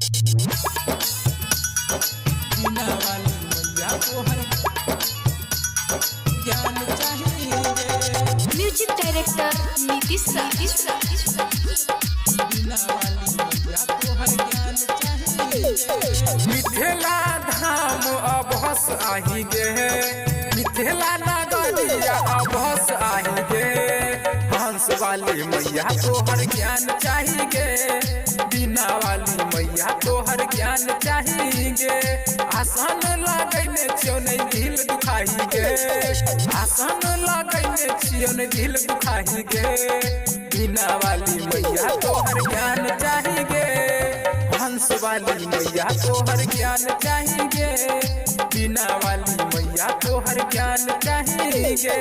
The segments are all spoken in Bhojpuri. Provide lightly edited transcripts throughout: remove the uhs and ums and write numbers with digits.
बिना वाली मैया को हर ज्ञान चाहिए। म्यूजिक डायरेक्टर नीतीश बिना वाली मैया को हर ज्ञान चाहिए। मिथिला धाम अबहस आही गे, मिथिला नगरिया अबहस आही गे। हंस वाली मैया तो हर ज्ञान चाहिए, बिना वाली मैया तो हर ज्ञान चाहिए। आसन लगैने छियो नहीं दिल दुखाई गे, आसन लगैने छियो नहीं दिल दुखाई गे। बिना वाली मैया तो हर ज्ञान चाहिए, हंस वाली मैया तो हर ज्ञान चाहिए। बिना वाली मैया तो हर ज्ञान चाहिए।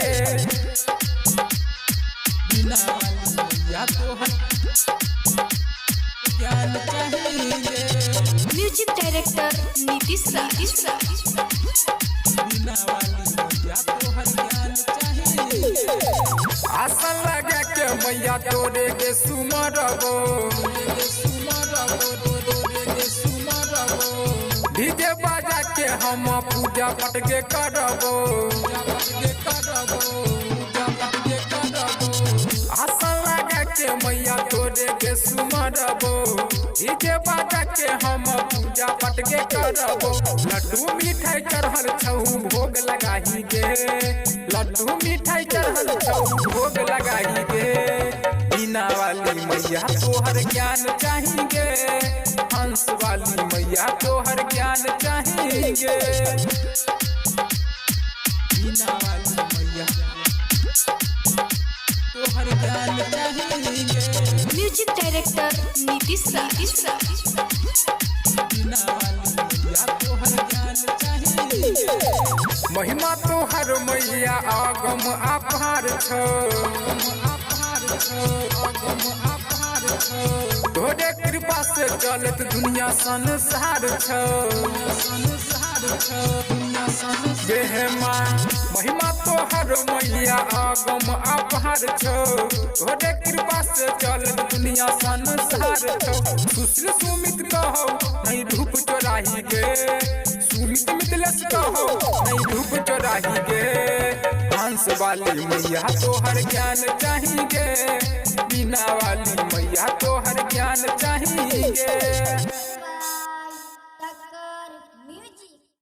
बिना वाली मैया को हर ज्ञान चाहिए। म्यूजिक डायरेक्टर नीतीश बिना वाली मैया को हर ज्ञान चाहिए। आसन लगा के मैया तोरे के सुमरबो, डीजे बजा के हम पूजा पाठ के करबो। आसन लगा के मैया तोरे के सुमरबो, डीजे बजा के हम पूजा पाठ के करबो। लड्डू मिठाई चढ़ल छऊ भोग लगाही गे, लड्डू मिठाई चढ़ल छऊ भोग लगाही गे। बिना वाली मैया तो हर ज्ञान चाहिए, हंस वाली मैया तो हर ज्ञान चाहिए। बिना वाली मैया को हर ज्ञान चाहिए। म्यूजिक डायरेक्टर नीतीश बिना वाली मैया को हर ज्ञान चाहिए। महिमा तो हर मैया आगम अपार छो, तोरे कृपा से चलत दुनिया संसार छो। महिमा तो हर मैया आगम अपार छो, तोरे कृपा से चलत दुनिया संसार छो। सुशील सुमित कहो नहीं धूप चोराही गे, सुमित मिथिलेश कहो नहीं धूप चोराही गे। हंस वाली मैया तो हर ज्ञान चाहिए, बिना वाली मैया तो हर ज्ञान चाहिए।